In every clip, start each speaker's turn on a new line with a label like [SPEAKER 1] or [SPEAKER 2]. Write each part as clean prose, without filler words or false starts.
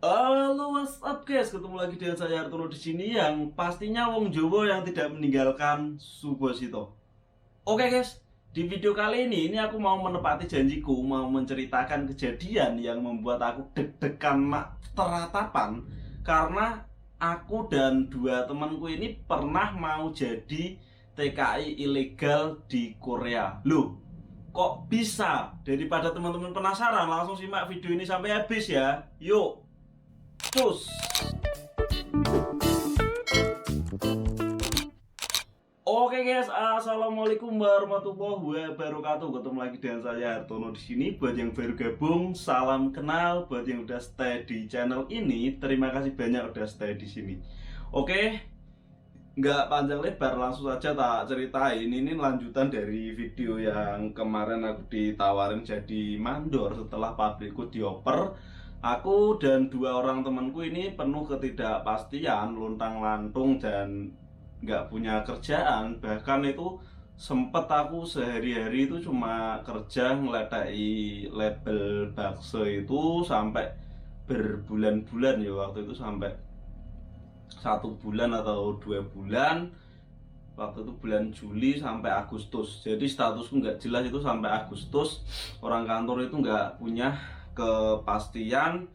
[SPEAKER 1] Halo, what's up guys? Ketemu lagi dengan saya Artono di sini yang pastinya wong Jowo yang tidak meninggalkan Subosito. Oke guys, di video kali ini aku mau menepati janjiku, mau menceritakan kejadian yang membuat aku deg-degan mak teratapan karena aku dan dua temanku ini pernah mau jadi TKI ilegal di Korea. Loh, kok bisa? Daripada teman-teman penasaran, langsung simak video ini sampai habis ya. Yuk, cus! Oke guys, assalamualaikum warahmatullahi wabarakatuh. Ketemu lagi dengan saya Hartono di sini. Buat yang baru gabung, salam kenal. Buat yang udah stay di channel ini, terima kasih banyak udah stay di sini. Oke, nggak panjang lebar, langsung saja tak ceritain. Ini lanjutan dari video yang kemarin aku ditawarin jadi mandor setelah pabrikku dioper. Aku dan dua orang temanku ini penuh ketidakpastian, luntang-lantung dan nggak punya kerjaan. Bahkan itu sempet aku sehari-hari itu cuma kerja ngeletai label bakso itu sampai berbulan-bulan ya, waktu itu sampai 1 bulan atau 2 bulan. Waktu itu bulan Juli sampai Agustus, jadi statusku nggak jelas itu sampai Agustus. Orang kantor itu nggak punya kepastian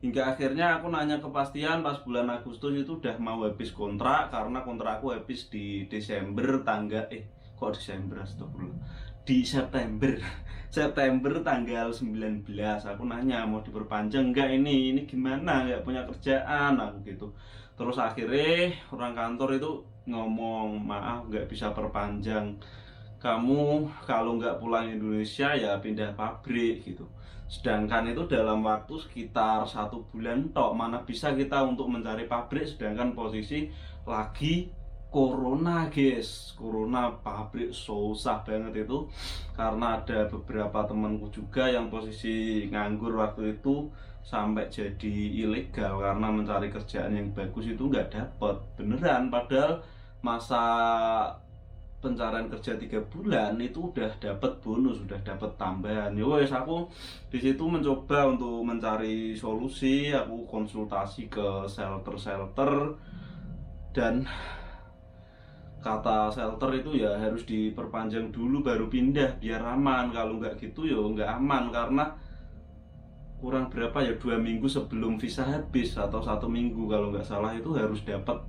[SPEAKER 1] hingga akhirnya aku nanya kepastian pas bulan Agustus itu udah mau habis kontrak, karena kontrakku habis di Desember tanggal kok Desember, astagfirullah, di September September tanggal 19. Aku nanya mau diperpanjang enggak, ini gimana, nggak punya kerjaan aku gitu. Terus akhirnya orang kantor itu ngomong, maaf nggak bisa perpanjang, kamu kalau nggak pulang Indonesia ya pindah pabrik gitu. Sedangkan itu dalam waktu sekitar 1 bulan tok, mana bisa kita untuk mencari pabrik sedangkan posisi lagi corona guys. Corona, pabrik susah banget itu. Karena ada beberapa temanku juga yang posisi nganggur waktu itu sampai jadi ilegal karena mencari kerjaan yang bagus itu nggak dapet beneran, padahal masa pencarian kerja 3 bulan itu udah dapat bonus, udah dapat tambahan. Ya wes, aku di situ mencoba untuk mencari solusi. Aku konsultasi ke shelter-shelter dan kata shelter itu ya harus diperpanjang dulu baru pindah biar aman. Kalau nggak gitu ya nggak aman, karena kurang berapa ya, 2 minggu sebelum visa habis atau 1 minggu kalau nggak salah itu harus dapat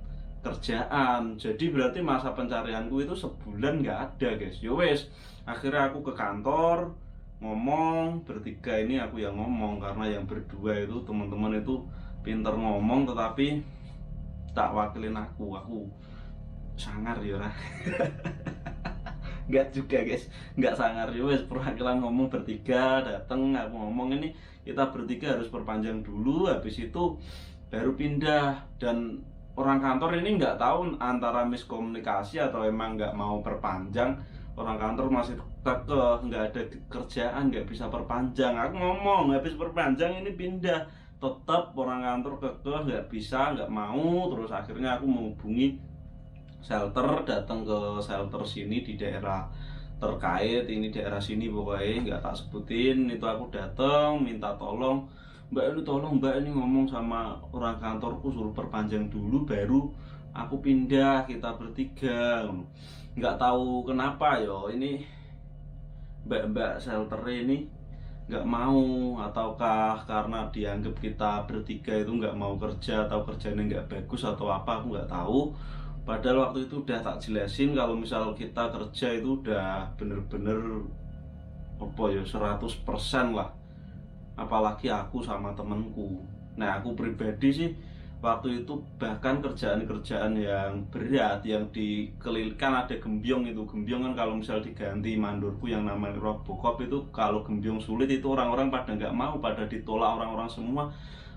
[SPEAKER 1] kerjaan. Jadi berarti masa pencarianku itu sebulan nggak ada guys. Yo wes, akhirnya aku ke kantor ngomong bertiga. Ini aku yang ngomong karena yang berdua itu teman-teman itu pinter ngomong, tetapi tak wakilin aku sangar ya lah. Nggak juga guys, nggak sangar ya wes, perwakilan ngomong bertiga dateng, aku ngomong ini kita bertiga harus perpanjang dulu, habis itu baru pindah. Dan orang kantor ini nggak tahu antara miskomunikasi atau emang nggak mau perpanjang. Orang kantor masih kekeh nggak ada kerjaan, nggak bisa perpanjang. Aku ngomong habis perpanjang ini pindah, tetap orang kantor kekeh nggak bisa, nggak mau. Terus akhirnya aku menghubungi shelter, datang ke shelter sini di daerah terkait, ini daerah sini pokoknya nggak tak sebutin. Itu aku datang minta tolong, mbak ini tolong mbak ini ngomong sama orang kantorku suruh perpanjang dulu baru aku pindah, kita bertiga. Nggak tahu kenapa yo ini mbak-mbak shelter ini nggak mau, ataukah karena dianggap kita bertiga itu nggak mau kerja atau kerjanya nggak bagus atau apa, aku nggak tahu. Padahal waktu itu udah tak jelasin kalau misal kita kerja itu udah bener-bener apa ya, 100% lah, apalagi aku sama temenku. Nah aku pribadi sih waktu itu bahkan kerjaan-kerjaan yang berat yang dikelilkan ada gembyong. Itu gembyong kan kalau misal diganti mandorku yang namanya Robocop itu, kalau gembyong sulit itu orang-orang pada nggak mau, pada ditolak orang-orang semua.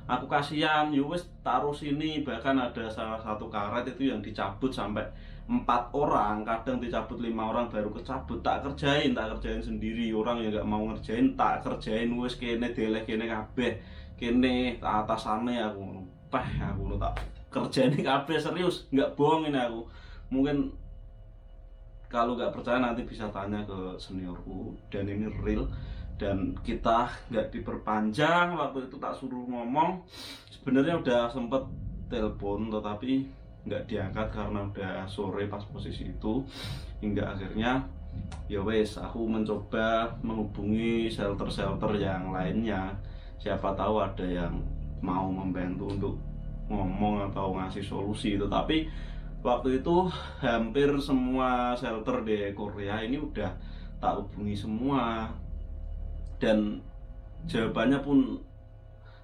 [SPEAKER 1] Aku kasihan, yowes taruh sini. Bahkan ada salah satu karet itu yang dicabut sampai 4 orang, kadang dicabut 5 orang baru kecabut. Tak kerjain sendiri. Orang yang nggak mau ngerjain tak kerjain, wes kene deleh kene kabeh, kene atasannya aku aku lo tak kerjain kabeh, serius nggak bohong ini aku. Mungkin kalau nggak percaya nanti bisa tanya ke seniorku, dan ini real. dan kita nggak diperpanjang. Waktu itu tak suruh ngomong, sebenarnya udah sempet telepon tetapi nggak diangkat karena udah sore pas posisi itu, hingga akhirnya ya wes aku mencoba menghubungi shelter-shelter yang lainnya, siapa tahu ada yang mau membantu untuk ngomong atau ngasih solusi. Tetapi waktu itu hampir semua shelter di Korea ini udah tak hubungi semua, dan jawabannya pun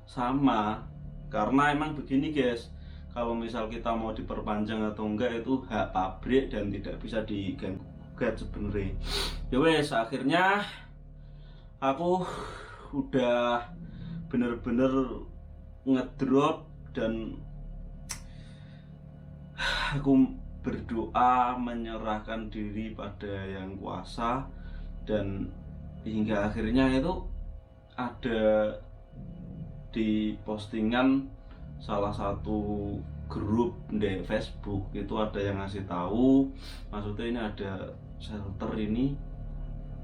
[SPEAKER 1] sama. Karena emang begini guys, kalau misal kita mau diperpanjang atau enggak itu hak pabrik dan tidak bisa diganggu gugat sebenarnya. Ya wes akhirnya aku udah bener-bener ngedrop, dan aku berdoa menyerahkan diri pada yang kuasa, dan hingga akhirnya itu ada di postingan salah satu grup di Facebook itu ada yang ngasih tahu, maksudnya ini ada shelter ini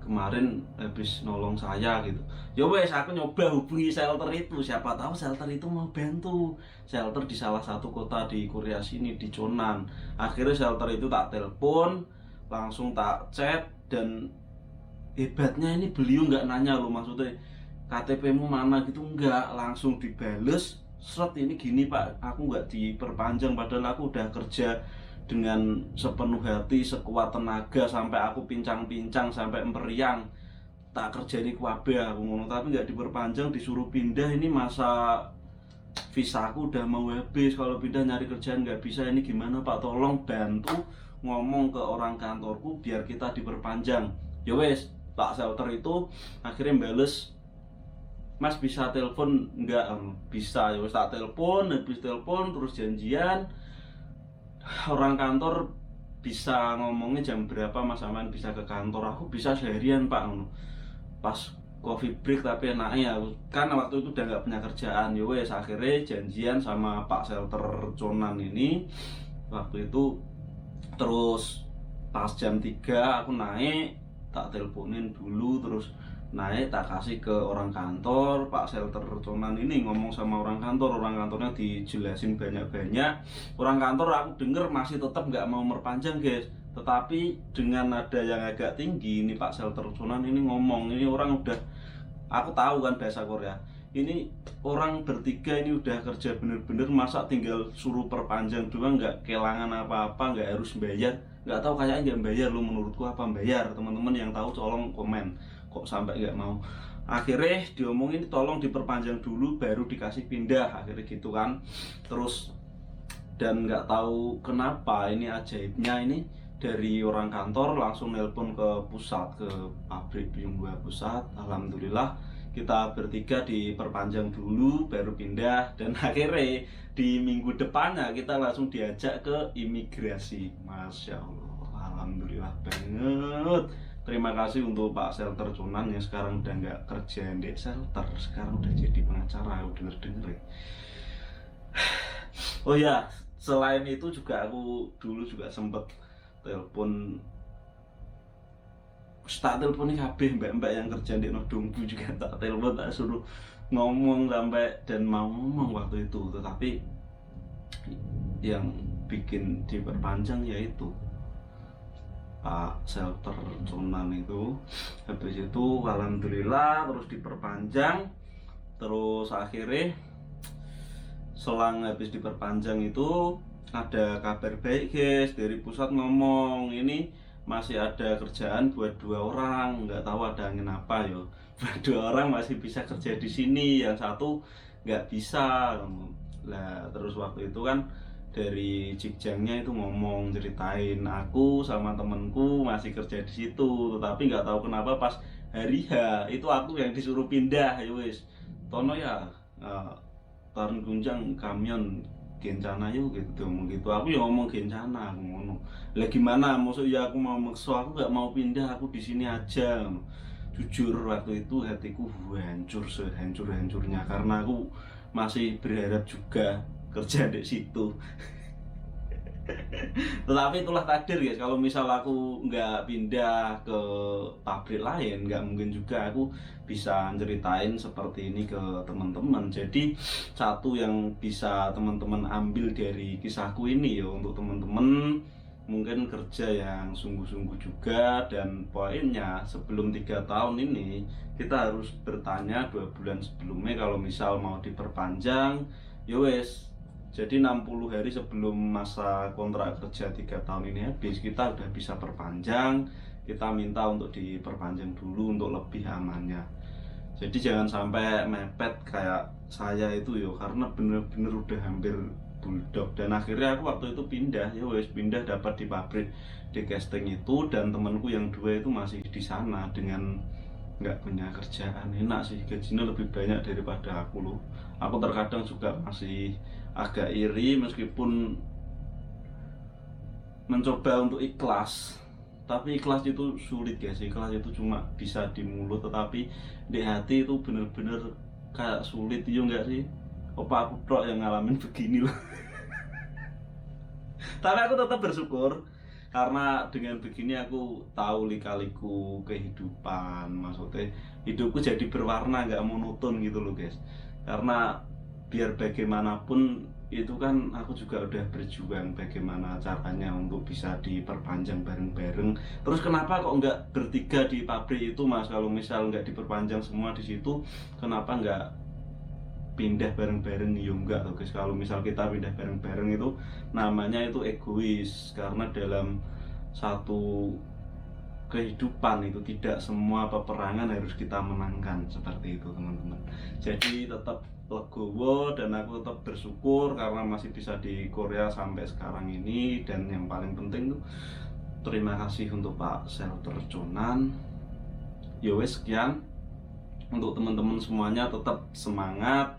[SPEAKER 1] kemarin habis nolong saya gitu. Ya wes aku nyoba hubungi shelter itu, siapa tahu shelter itu mau bantu. Shelter di salah satu kota di Korea sini, di Chonan. Akhirnya shelter itu tak telepon, langsung tak chat, dan hebatnya ini beliau nggak nanya loh, maksudnya KTP-mu mana gitu, enggak, langsung dibales. Seret, ini gini Pak, aku nggak diperpanjang padahal aku udah kerja dengan sepenuh hati, sekuat tenaga, sampai aku pincang-pincang, sampai meriang, tak kerja di kuabe aku ngono, tapi nggak diperpanjang, disuruh pindah. Ini masa visa aku udah mau habis, kalau pindah nyari kerjaan nggak bisa, ini gimana Pak, tolong bantu ngomong ke orang kantorku biar kita diperpanjang. Ya wes, Pak shelter itu akhirnya bales, Mas bisa telepon enggak? Bisa. Ya wis tak telepon, habis telepon terus janjian orang kantor bisa ngomongnya jam berapa Mas Aman bisa ke kantor. Aku bisa seharian Pak, pas coffee break, tapi enaknya kan waktu itu udah nggak punya kerjaan. Ya wes akhirnya janjian sama Pak shelter Chonan ini waktu itu. Terus pas jam 3 aku naik, tak teleponin dulu, terus naik tak kasih ke orang kantor. Pak shelter Chonan ini ngomong sama orang kantornya dijelasin banyak-banyak. Orang kantor aku denger masih tetap nggak mau memperpanjang guys, tetapi dengan nada yang agak tinggi. Ini Pak shelter Chonan ini ngomong, ini orang udah, aku tahu kan bahasa Korea, ini orang bertiga ini udah kerja bener-bener, masa tinggal suruh perpanjang doang, nggak kehilangan apa-apa, nggak harus bayar. Nggak tahu, kayaknya nggak bayar lo, menurutku apa bayar? Teman-teman yang tahu tolong komen, kok sampai nggak mau. Akhirnya diomongin tolong diperpanjang dulu baru dikasih pindah, akhirnya gitu kan. Terus dan nggak tahu kenapa ini ajaibnya, ini dari orang kantor langsung nelpon ke pusat, ke pabrik Byungwa pusat. Alhamdulillah kita bertiga diperpanjang dulu baru pindah, dan akhirnya di minggu depannya kita langsung diajak ke imigrasi. Masya Allah, alhamdulillah banget. Terima kasih untuk Pak shelter Chonan yang sekarang udah nggak kerja di shelter, sekarang udah jadi pengacara. Aku denger-denger. Oh ya, selain itu juga aku dulu juga sempet telepon, tak telepon kabeh mbak-mbak yang kerja di Nodongbu juga tak telepon, tak suruh ngomong sampai, dan mau ngomong waktu itu, tetapi yang bikin diperpanjang yaitu Pak shelter Chonan itu. Habis itu alhamdulillah terus diperpanjang. Terus akhirnya selang habis diperpanjang itu ada kabar baik guys, dari pusat ngomong ini masih ada kerjaan buat 2 orang. Nggak tahu ada angin apa yo, buat 2 orang masih bisa kerja di sini, yang satu nggak bisa lah. Terus waktu itu kan dari Cikjangnya itu ngomong, ceritain aku sama temenku masih kerja di situ, tetapi nggak tahu kenapa pas hari H itu aku yang disuruh pindah. Ya wis tono ya, Tarun Gunjang Kamyon Gencana yuk gitu, ngomong gitu. Aku ya ngomong Gencana, aku ngono. Lah gimana, maksud ya aku mau maksa, aku nggak mau pindah, aku di sini aja. Jujur waktu itu hatiku hancur sehancur-hancurnya, karena aku masih berharap juga kerja di situ. Tetapi itulah takdir guys, kalau misal aku nggak pindah ke pabrik lain, nggak mungkin juga aku bisa ceritain seperti ini ke teman-teman. Jadi satu yang bisa teman-teman ambil dari kisahku ini ya, untuk teman-teman mungkin kerja yang sungguh-sungguh juga, dan poinnya sebelum 3 tahun ini kita harus bertanya 2 bulan sebelumnya kalau misal mau diperpanjang. Ya wes, jadi 60 hari sebelum masa kontrak kerja 3 tahun ini habis, kita udah bisa perpanjang, kita minta untuk diperpanjang dulu untuk lebih amannya. Jadi jangan sampai mepet kayak saya itu yo, karena bener-bener udah hampir buldog. Dan akhirnya aku waktu itu pindah, ya wes pindah dapat di pabrik di casting itu, dan temanku yang 2 itu masih di sana dengan nggak punya kerjaan. Enak sih, gajinya lebih banyak daripada aku loh. Aku terkadang juga masih agak iri meskipun mencoba untuk ikhlas, tapi ikhlas itu sulit guys. Ikhlas itu cuma bisa di mulut, tetapi di hati itu bener-bener kayak sulit. Iya nggak sih? Apa aku tok yang ngalamin begini loh. Tapi aku tetap bersyukur karena dengan begini aku tahu lika-liku kehidupan. Maksudnya hidupku jadi berwarna, nggak monoton gitu loh guys. Karena biar bagaimanapun itu kan aku juga udah berjuang bagaimana caranya untuk bisa diperpanjang bareng-bareng. Terus kenapa kok nggak bertiga di pabrik itu mas? Kalau misal nggak diperpanjang semua di situ, kenapa nggak pindah bareng-bareng? Ya enggak loh guys, kalau misal kita pindah bareng-bareng itu namanya itu egois, karena dalam satu kehidupan itu tidak semua peperangan harus kita menangkan, seperti itu teman-teman. Jadi tetap legowo, dan aku tetap bersyukur karena masih bisa di Korea sampai sekarang ini. Dan yang paling penting tuh terima kasih untuk Pak Shelter Conan. Yowes, sekian untuk teman-teman semuanya, tetap semangat.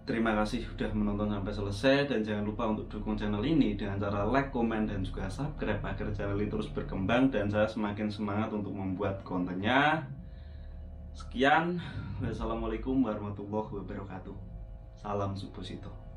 [SPEAKER 1] Terima kasih sudah menonton sampai selesai, dan jangan lupa untuk dukung channel ini dengan cara like, komen, dan juga subscribe agar channel ini terus berkembang dan saya semakin semangat untuk membuat kontennya. Sekian, wassalamualaikum warahmatullahi wabarakatuh. Salam Suposito.